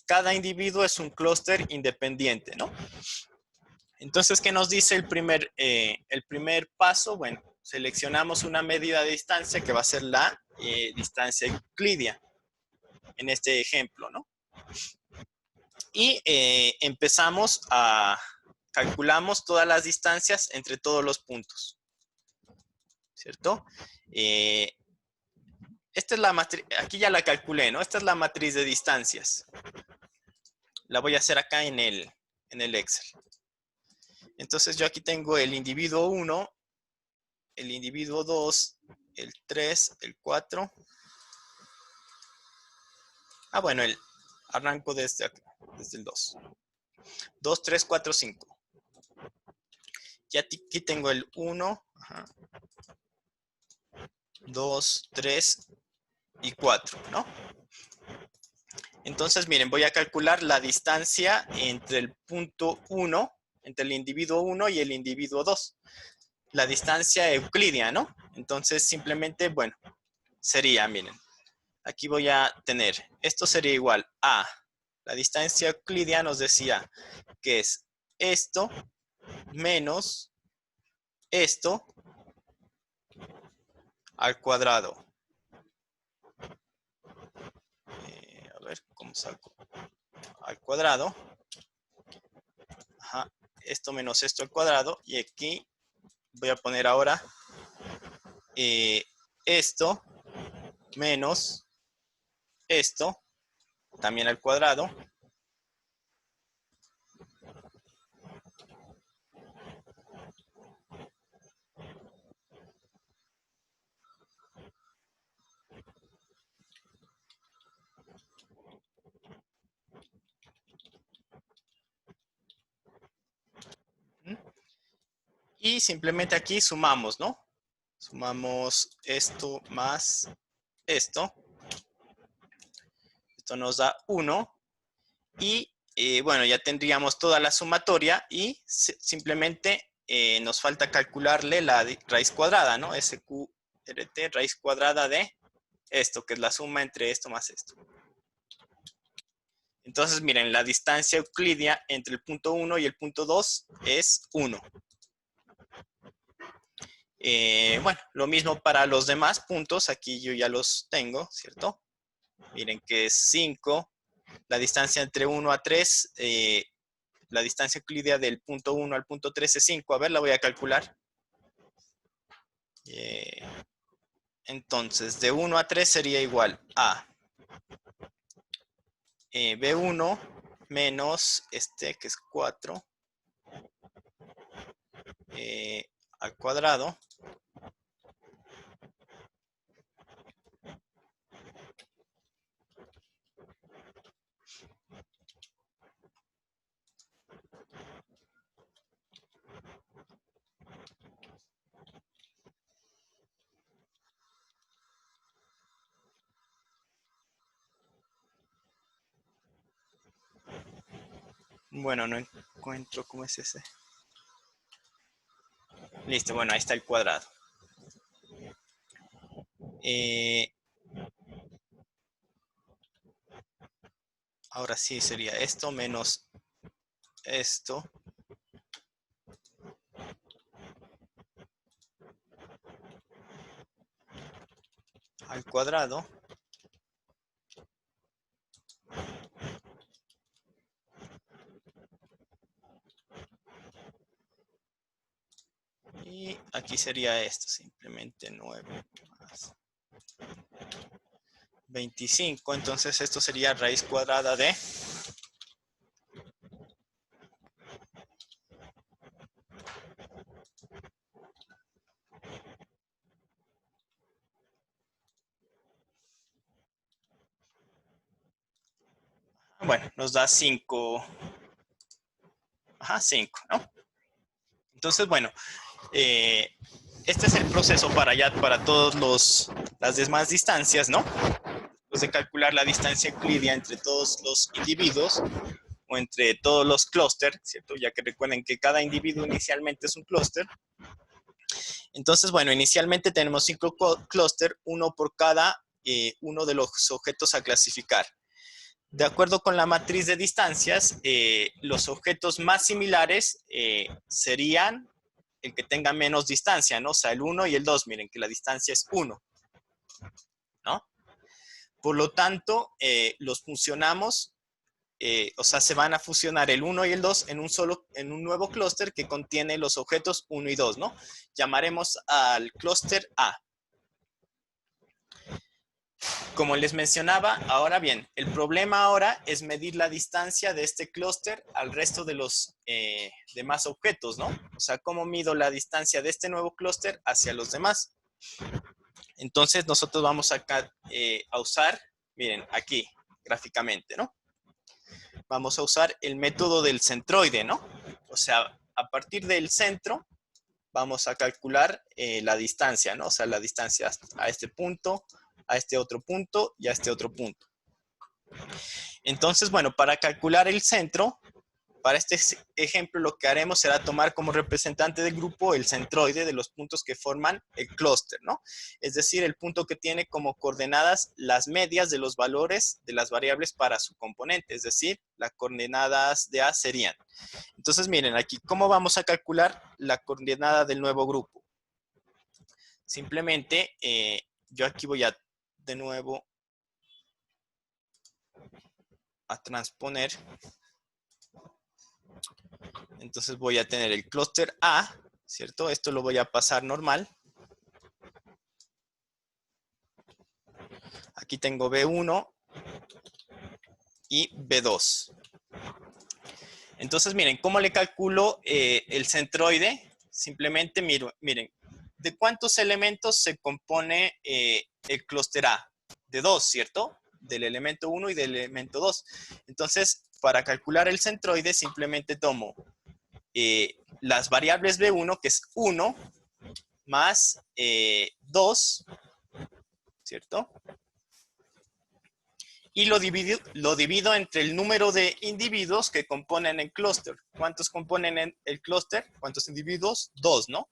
cada individuo es un clúster independiente, ¿no? Entonces, ¿qué nos dice el primer paso? Bueno, seleccionamos una medida de distancia que va a ser la distancia euclidia en este ejemplo, ¿no? Y calculamos todas las distancias entre todos los puntos, ¿cierto? Esta es la matriz, aquí ya la calculé, ¿no? Esta es la matriz de distancias. La voy a hacer acá en el Excel. Entonces yo aquí tengo el individuo 1, el individuo 2, el 3, el 4. Bueno, arranco desde acá, desde el 2. 2, 3, 4, 5. Ya aquí tengo el 1, 2, 3 y 4, ¿no? Entonces, miren, voy a calcular la distancia entre el punto 1, entre el individuo 1 y el individuo 2. La distancia euclidia, ¿no? Entonces, simplemente, bueno, sería, miren, aquí voy a tener, esto sería igual a, la distancia euclidia nos decía que es esto menos esto al cuadrado. A ver, ¿cómo saco? Al cuadrado. Ajá, esto menos esto al cuadrado. Y aquí voy a poner ahora esto menos esto también al cuadrado. Y simplemente aquí sumamos, ¿no? Sumamos esto más esto. Esto nos da 1. Y bueno, ya tendríamos toda la sumatoria y simplemente nos falta calcularle la raíz cuadrada, ¿no? SQRT, raíz cuadrada de esto, que es la suma entre esto más esto. Entonces, miren, la distancia euclidia entre el punto 1 y el punto 2 es 1. Bueno, lo mismo para los demás puntos. Aquí yo ya los tengo, ¿cierto? Miren que es 5. La distancia entre 1 a 3, la distancia euclidia del punto 1 al punto 3 es 5. A ver, la voy a calcular. Entonces, de 1 a 3 sería igual a B1 menos este, que es 4, al cuadrado. Bueno, no encuentro cómo es ese. Listo, bueno, ahí está el cuadrado. Ahora sí sería esto menos esto. Al cuadrado. Y aquí sería esto, simplemente 9 más 25. Entonces esto sería raíz cuadrada de... Bueno, nos da 5. Ajá, 5, ¿no? Entonces, bueno, este es el proceso para todas las demás distancias, ¿no? Después de calcular la distancia euclidia entre todos los individuos o entre todos los clústeres, ¿cierto? Ya que recuerden que cada individuo inicialmente es un clúster. Entonces, bueno, inicialmente tenemos 5 clústeres, uno por cada uno de los objetos a clasificar. De acuerdo con la matriz de distancias, los objetos más similares serían el que tenga menos distancia, ¿no? O sea, el 1 y el 2, miren que la distancia es 1, ¿no? Por lo tanto, los fusionamos, o sea, se van a fusionar el 1 y el 2 en un nuevo clúster que contiene los objetos 1 y 2, ¿no? Llamaremos al clúster A. Como les mencionaba, ahora bien, el problema ahora es medir la distancia de este clúster al resto de los demás objetos, ¿no? O sea, ¿cómo mido la distancia de este nuevo clúster hacia los demás? Entonces, nosotros vamos acá a usar, miren, aquí, gráficamente, ¿no? Vamos a usar el método del centroide, ¿no? O sea, a partir del centro, vamos a calcular la distancia, ¿no? O sea, la distancia a este punto, a este otro punto y a este otro punto. Entonces, bueno, para calcular el centro, para este ejemplo lo que haremos será tomar como representante del grupo el centroide de los puntos que forman el clúster, ¿no? Es decir, el punto que tiene como coordenadas las medias de los valores de las variables para su componente, es decir, las coordenadas de A serían. Entonces, miren aquí, ¿cómo vamos a calcular la coordenada del nuevo grupo? Simplemente, yo aquí voy a, de nuevo, a transponer. Entonces voy a tener el clúster A, ¿cierto? Esto lo voy a pasar normal. Aquí tengo B1 y B2. Entonces, miren, ¿cómo le calculo el centroide? Simplemente, miren, ¿de cuántos elementos se compone el clúster A? De 2, ¿cierto? Del elemento 1 y del elemento 2. Entonces, para calcular el centroide, simplemente tomo las variables B1, que es 1, más 2, ¿cierto? Y lo divido entre el número de individuos que componen el clúster. ¿Cuántos componen el clúster? ¿Cuántos individuos? 2, ¿no?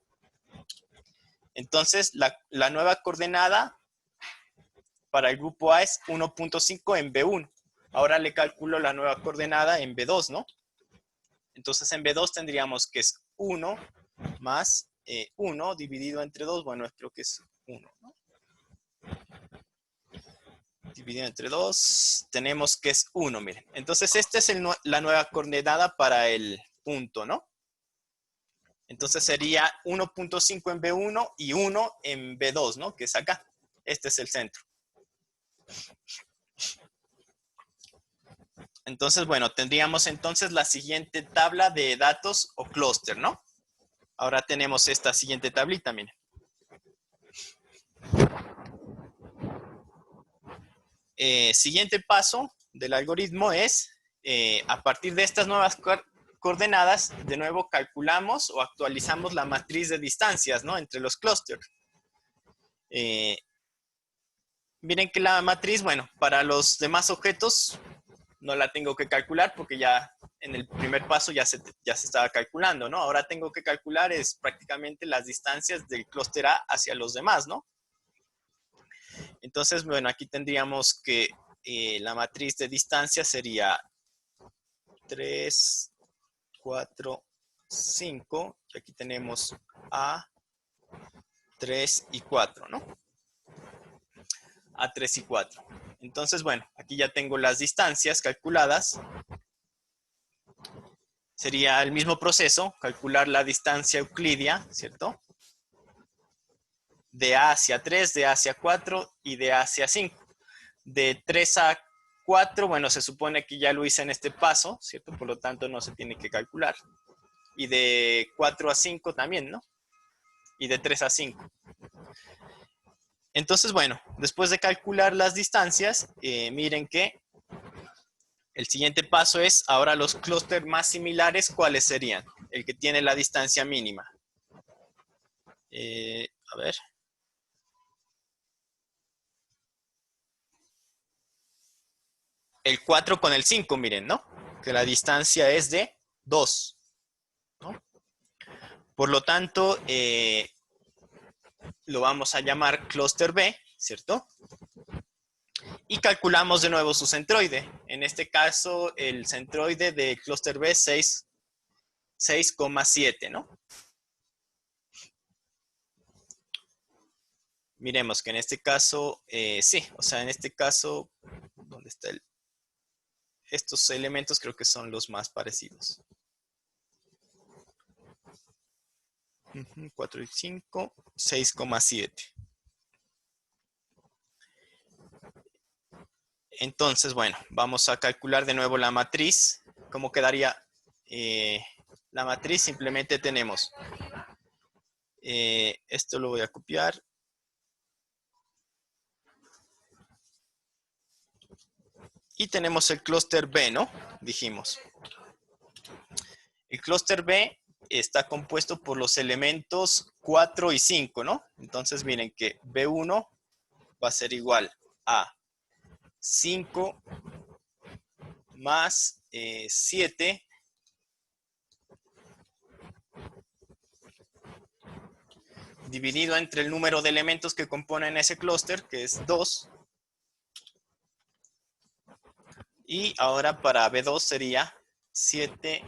Entonces, la nueva coordenada para el grupo A es 1.5 en B1. Ahora le calculo la nueva coordenada en B2, ¿no? Entonces, en B2 tendríamos que es 1 más 1 dividido entre 2. Bueno, creo que es 1, ¿no? Dividido entre 2, tenemos que es 1, miren. Entonces, esta es la nueva coordenada para el punto, ¿no? Entonces, sería 1.5 en B1 y 1 en B2, ¿no? Que es acá. Este es el centro. Entonces, bueno, tendríamos entonces la siguiente tabla de datos o clúster, ¿no? Ahora tenemos esta siguiente tablita, miren. Siguiente paso del algoritmo es, a partir de estas nuevas coordenadas, de nuevo calculamos o actualizamos la matriz de distancias, ¿no? Entre los clústeres. Miren que la matriz, bueno, para los demás objetos no la tengo que calcular porque ya en el primer paso ya se estaba calculando, ¿no? Ahora tengo que calcular es prácticamente las distancias del clúster A hacia los demás, ¿no? Entonces, bueno, aquí tendríamos que la matriz de distancia sería 3, 4, 5. Y aquí tenemos A, 3 y 4, ¿no? A 3 y 4. Entonces, bueno, aquí ya tengo las distancias calculadas. Sería el mismo proceso, calcular la distancia euclidia, ¿cierto? De A hacia 3, de A hacia 4 y de A hacia 5. De 3 a 4, bueno, se supone que ya lo hice en este paso, ¿cierto? Por lo tanto, no se tiene que calcular. Y de 4 a 5 también, ¿no? Y de 3 a 5. Entonces, bueno, después de calcular las distancias, miren que el siguiente paso es, ahora los clústeres más similares, ¿cuáles serían? El que tiene la distancia mínima. A ver. El 4 con el 5, miren, ¿no? Que la distancia es de 2, ¿no? Por lo tanto, lo vamos a llamar clúster B, ¿cierto? Y calculamos de nuevo su centroide. En este caso, el centroide de clúster B es 6,7, ¿no? Miremos que en este caso, sí, o sea, en este caso, ¿dónde está estos elementos? Creo que son los más parecidos. 4 y 5, 6,7. Entonces, bueno, vamos a calcular de nuevo la matriz. ¿Cómo quedaría la matriz? Simplemente tenemos, esto lo voy a copiar. Y tenemos el clúster B, ¿no? Dijimos. El clúster B está compuesto por los elementos 4 y 5, ¿no? Entonces miren que B1 va a ser igual a 5 más 7 dividido entre el número de elementos que componen ese clúster, que es 2. Y ahora para B2 sería 7,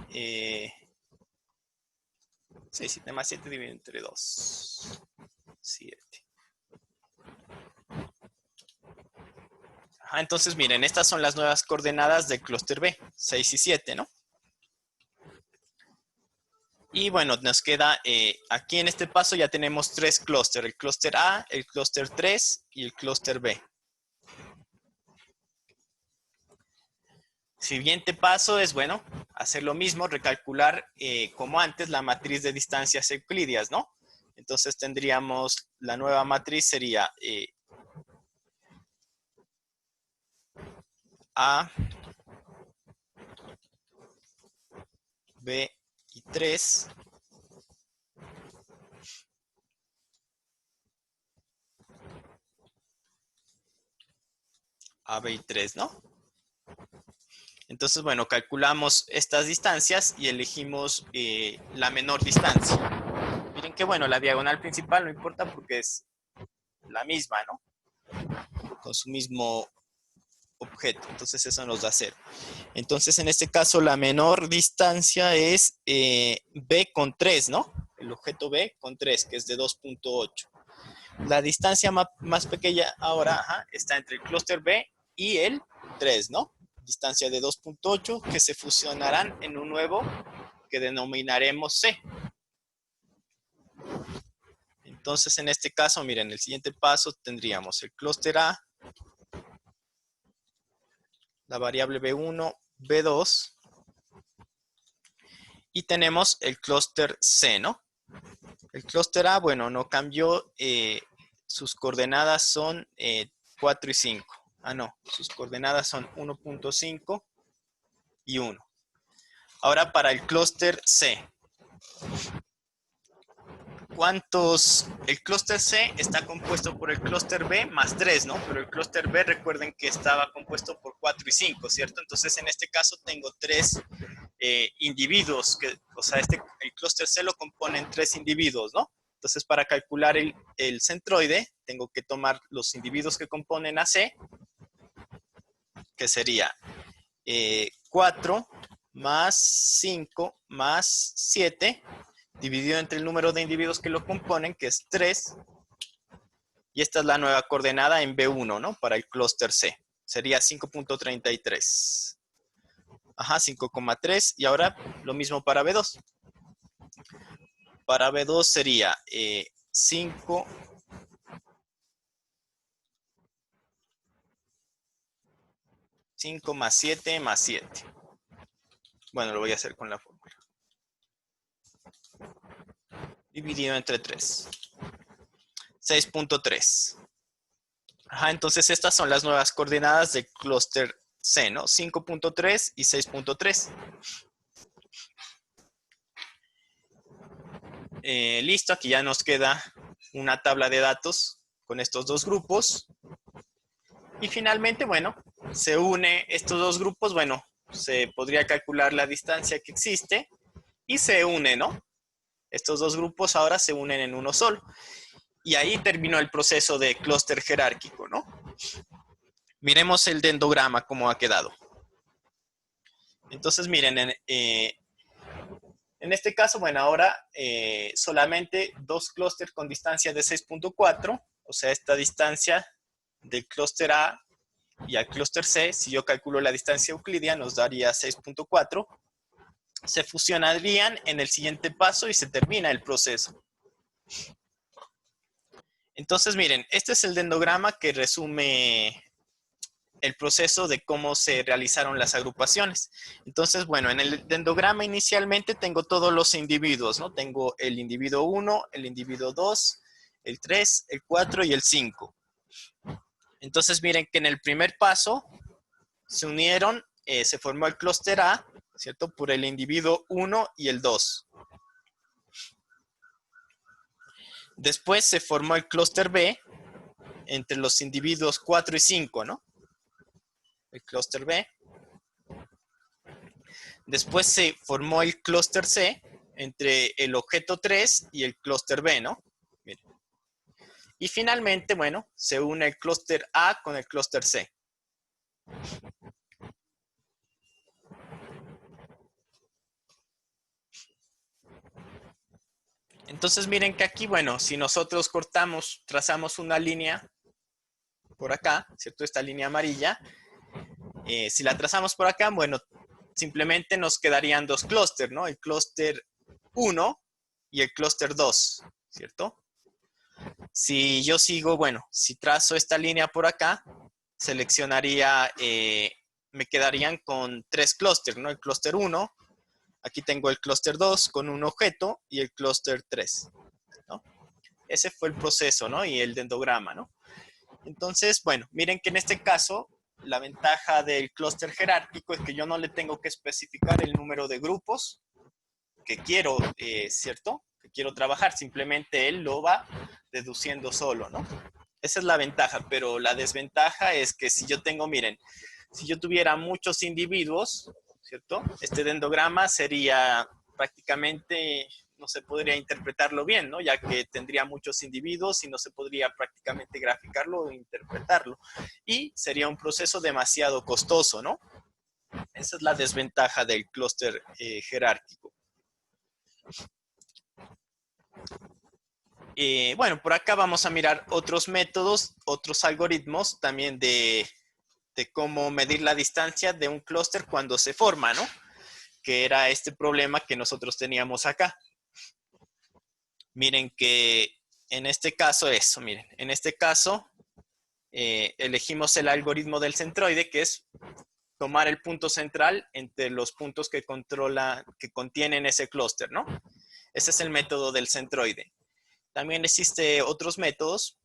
6, 7 más 7 dividido entre 2. 7. Entonces, miren, estas son las nuevas coordenadas del clúster B, 6 y 7, ¿no? Y bueno, nos queda, aquí en este paso ya tenemos 3 clústeres, el clúster A, el clúster 3 y el clúster B. Siguiente paso es, bueno, hacer lo mismo, recalcular como antes la matriz de distancias euclidias, ¿no? Entonces tendríamos, la nueva matriz sería A, B y 3. A, B y 3, ¿no? Entonces, bueno, calculamos estas distancias y elegimos la menor distancia. Miren que, bueno, la diagonal principal no importa porque es la misma, ¿no? Con su mismo objeto. Entonces, eso nos da 0. Entonces, en este caso, la menor distancia es B con 3, ¿no? El objeto B con 3, que es de 2.8. La distancia más pequeña ahora está entre el clúster B y el 3, ¿no? Distancia de 2.8 que se fusionarán en un nuevo que denominaremos C. Entonces, en este caso, miren, el siguiente paso tendríamos el clúster A, la variable B1, B2, y tenemos el clúster C, ¿no? El clúster A, bueno, no cambió, sus coordenadas son 4 y 5. No, sus coordenadas son 1.5 y 1. Ahora para el clúster C. El clúster C está compuesto por el clúster B más 3, ¿no? Pero el clúster B, recuerden que estaba compuesto por 4 y 5, ¿cierto? Entonces, en este caso tengo 3 individuos, o sea, el clúster C lo componen 3 individuos, ¿no? Entonces, para calcular el centroide, tengo que tomar los individuos que componen a C, que sería 4 más 5 más 7, dividido entre el número de individuos que lo componen, que es 3. Y esta es la nueva coordenada en B1, ¿no? Para el clúster C. Sería 5.33. 5,3. Y ahora lo mismo para B2. Para B2 sería 5 más 7 más 7. Bueno, lo voy a hacer con la fórmula. Dividido entre 3. 6.3. Entonces estas son las nuevas coordenadas del clúster C, ¿no? 5.3 y 6.3. Listo, aquí ya nos queda una tabla de datos con estos dos grupos. Y finalmente, bueno, se une estos dos grupos, bueno, se podría calcular la distancia que existe y se une, ¿no? Estos dos grupos ahora se unen en uno solo. Y ahí terminó el proceso de clúster jerárquico, ¿no? Miremos el dendrograma cómo ha quedado. Entonces, miren, en este caso, bueno, ahora solamente dos clústeres con distancia de 6.4, o sea, esta distancia del clúster A y al clúster C, si yo calculo la distancia euclidia, nos daría 6.4. Se fusionarían en el siguiente paso y se termina el proceso. Entonces, miren, este es el dendrograma que resume el proceso de cómo se realizaron las agrupaciones. Entonces, bueno, en el dendrograma inicialmente tengo todos los individuos, ¿no? Tengo el individuo 1, el individuo 2, el 3, el 4 y el 5. Entonces, miren que en el primer paso se unieron, se formó el clúster A, ¿cierto? Por el individuo 1 y el 2. Después se formó el clúster B entre los individuos 4 y 5, ¿no? El clúster B. Después se formó el clúster C entre el objeto 3 y el clúster B, ¿no? Miren. Y finalmente, bueno, se une el clúster A con el clúster C. Entonces miren que aquí, bueno, si nosotros cortamos, trazamos una línea por acá, ¿cierto? Esta línea amarilla. Si la trazamos por acá, bueno, simplemente nos quedarían dos clústeres, ¿no? El clúster 1 y el clúster 2, ¿cierto? Si yo sigo, bueno, si trazo esta línea por acá, seleccionaría, me quedarían con tres clústeres, ¿no? El clúster 1, aquí tengo el clúster 2 con un objeto y el clúster 3, ¿no? Ese fue el proceso, ¿no? Y el dendrograma, ¿no? Entonces, bueno, miren que en este caso, la ventaja del clúster jerárquico es que yo no le tengo que especificar el número de grupos que quiero, ¿cierto? Que quiero trabajar, simplemente él lo va deduciendo solo, ¿no? Esa es la ventaja, pero la desventaja es que si yo tengo, miren, si yo tuviera muchos individuos, ¿cierto? Este dendrograma sería prácticamente, no se podría interpretarlo bien, ¿no? Ya que tendría muchos individuos y no se podría prácticamente graficarlo o interpretarlo. Y sería un proceso demasiado costoso, ¿no? Esa es la desventaja del clúster jerárquico. Bueno, por acá vamos a mirar otros métodos, otros algoritmos también de cómo medir la distancia de un clúster cuando se forma, ¿no? Que era este problema que nosotros teníamos acá. Miren que en este caso miren, en este caso elegimos el algoritmo del centroide, que es tomar el punto central entre los puntos que contienen ese clúster, ¿no? Ese es el método del centroide. También existen otros métodos.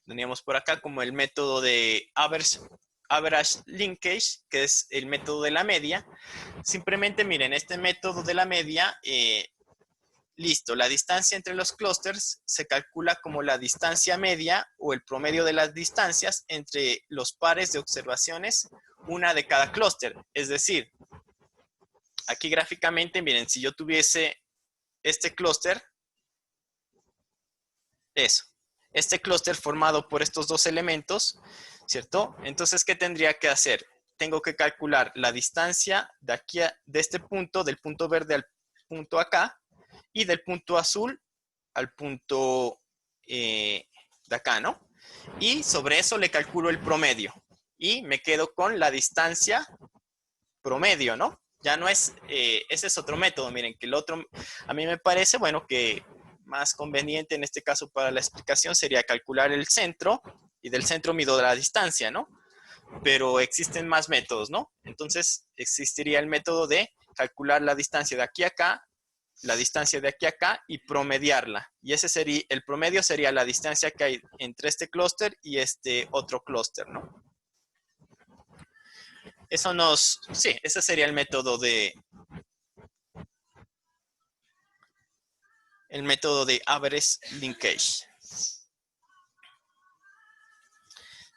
Teníamos por acá como el método de average linkage, que es el método de la media. Simplemente miren, este método de la media, listo, la distancia entre los clústeres se calcula como la distancia media o el promedio de las distancias entre los pares de observaciones, una de cada clúster. Es decir, aquí gráficamente, miren, si yo tuviese este clúster, este clúster formado por estos dos elementos, ¿cierto? Entonces, ¿qué tendría que hacer? Tengo que calcular la distancia de aquí de este punto, del punto verde al punto acá, y del punto azul al punto de acá, ¿no? Y sobre eso le calculo el promedio. Y me quedo con la distancia promedio, ¿no? Ya no es, ese es otro método, miren, que el otro, a mí me parece, bueno, que más conveniente en este caso para la explicación sería calcular el centro y del centro mido la distancia, ¿no? Pero existen más métodos, ¿no? Entonces existiría el método de calcular la distancia de aquí a acá, la distancia de aquí a acá y promediarla. Y ese sería, el promedio sería la distancia que hay entre este clúster y este otro clúster, ¿no? Sí, ese sería el método de average linkage.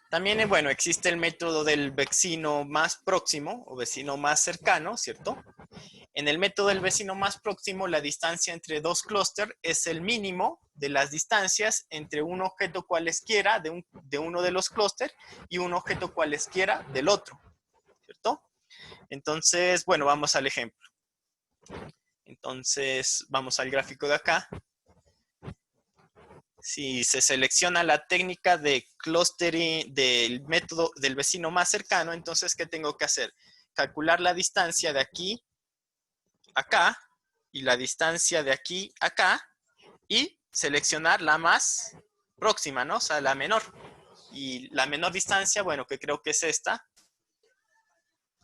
También, bueno, existe el método del vecino más próximo o vecino más cercano, ¿cierto? En el método del vecino más próximo, la distancia entre dos clústeres es el mínimo de las distancias entre un objeto cualesquiera de uno de los clústeres y un objeto cualesquiera del otro, ¿cierto? Entonces, bueno, vamos al ejemplo. Entonces, vamos al gráfico de acá. Si se selecciona la técnica de clustering del método del vecino más cercano, entonces, ¿qué tengo que hacer? Calcular la distancia de aquí a acá y la distancia de aquí a acá y seleccionar la más próxima, ¿no? O sea, la menor. Y la menor distancia, bueno, que creo que es esta,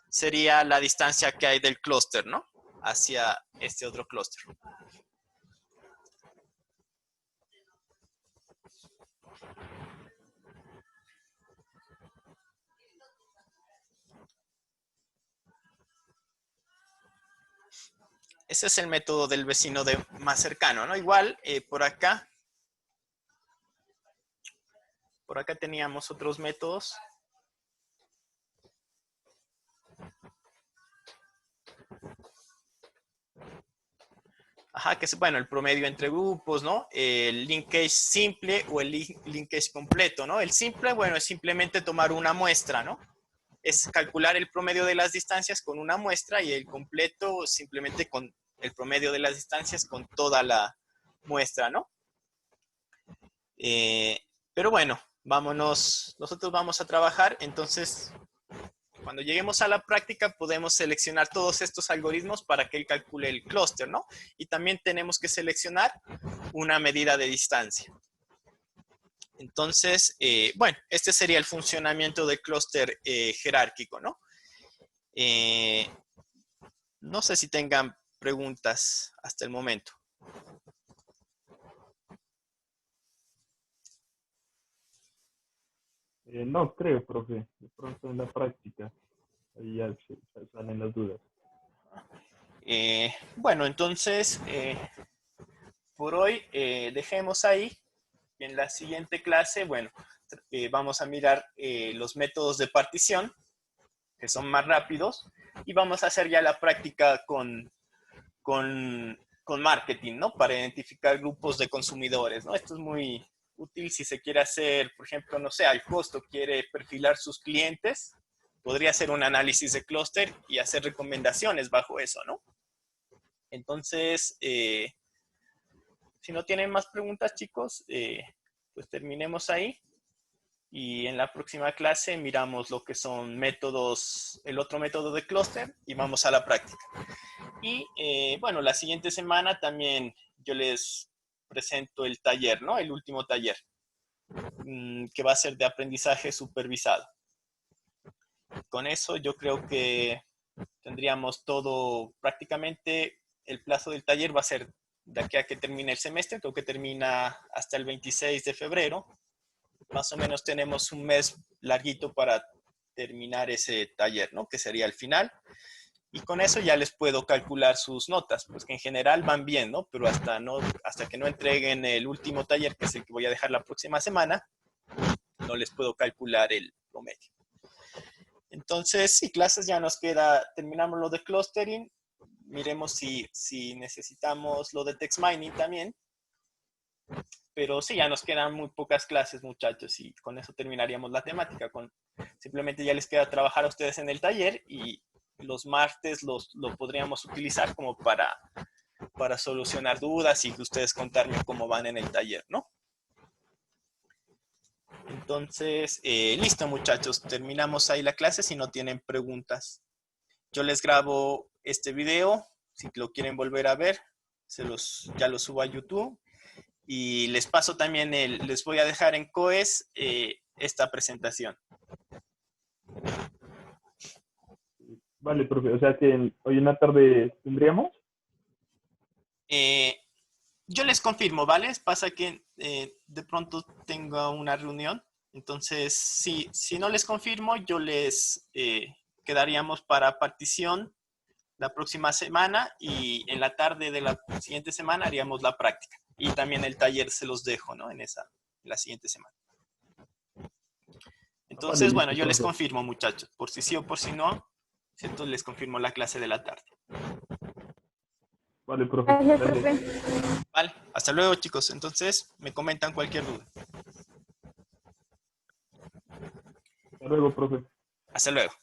sería la distancia que hay del clúster, ¿no? Hacia este otro clúster. Ese es el método del vecino más cercano, ¿no? Igual, por acá teníamos otros métodos. Ajá, que es, bueno, el promedio entre grupos, ¿no? El linkage simple o el linkage completo, ¿no? El simple, bueno, es simplemente tomar una muestra, ¿no? Es calcular el promedio de las distancias con una muestra y el completo simplemente con el promedio de las distancias con toda la muestra, ¿no? Pero bueno, vámonos, nosotros vamos a trabajar, entonces cuando lleguemos a la práctica podemos seleccionar todos estos algoritmos para que él calcule el clúster, ¿no? Y también tenemos que seleccionar una medida de distancia. Entonces, bueno, este sería el funcionamiento del clúster jerárquico, ¿no? No sé si tengan preguntas hasta el momento. No creo, profe. De pronto en la práctica, ahí ya salen las dudas. Bueno, entonces, por hoy dejemos ahí. En la siguiente clase, bueno, vamos a mirar los métodos de partición, que son más rápidos, y vamos a hacer ya la práctica con marketing, ¿no? Para identificar grupos de consumidores, ¿no? Esto es muy útil si se quiere hacer, por ejemplo, no sé, al costo quiere perfilar sus clientes, podría hacer un análisis de clúster y hacer recomendaciones bajo eso, ¿no? Entonces, si no tienen más preguntas, chicos, pues terminemos ahí. Y en la próxima clase miramos lo que son métodos, el otro método de clúster y vamos a la práctica. Y bueno, la siguiente semana también yo les presento el taller, ¿no? El último taller, que va a ser de aprendizaje supervisado. Con eso yo creo que tendríamos todo, prácticamente el plazo del taller va a ser de aquí a que termine el semestre, creo que termina hasta el 26 de febrero. Más o menos tenemos un mes larguito para terminar ese taller, ¿no? Que sería el final. Y con eso ya les puedo calcular sus notas, pues que en general van bien, ¿no? Pero hasta que no entreguen el último taller, que es el que voy a dejar la próxima semana, no les puedo calcular el promedio. Entonces, sí, clases ya nos queda, terminamos lo de clustering, miremos si necesitamos lo de text mining también, pero sí, ya nos quedan muy pocas clases, muchachos, y con eso terminaríamos la temática. Simplemente ya les queda trabajar a ustedes en el taller y los martes lo podríamos utilizar como para solucionar dudas y que ustedes contarme cómo van en el taller, ¿no? Entonces, listo, muchachos, terminamos ahí la clase si no tienen preguntas. Yo les grabo este video, si lo quieren volver a ver, ya lo subo a YouTube. Y les paso también, les voy a dejar en COES esta presentación. Vale, profe. O sea que hoy en la tarde tendríamos. Yo les confirmo, ¿vale? Pasa que de pronto tengo una reunión. Entonces, si no les confirmo, yo les quedaríamos para partición la próxima semana y en la tarde de la siguiente semana haríamos la práctica. Y también el taller se los dejo, ¿no? En la siguiente semana. Entonces, Vale, bueno, listo, yo les profe. confirmo, muchachos. Por si sí o por si no, ¿cierto? Les confirmo la clase de la tarde. Vale, profe. Gracias, Gracias. profe. Vale, hasta luego, chicos. Entonces, me comentan cualquier duda. Hasta luego, profe. Hasta luego.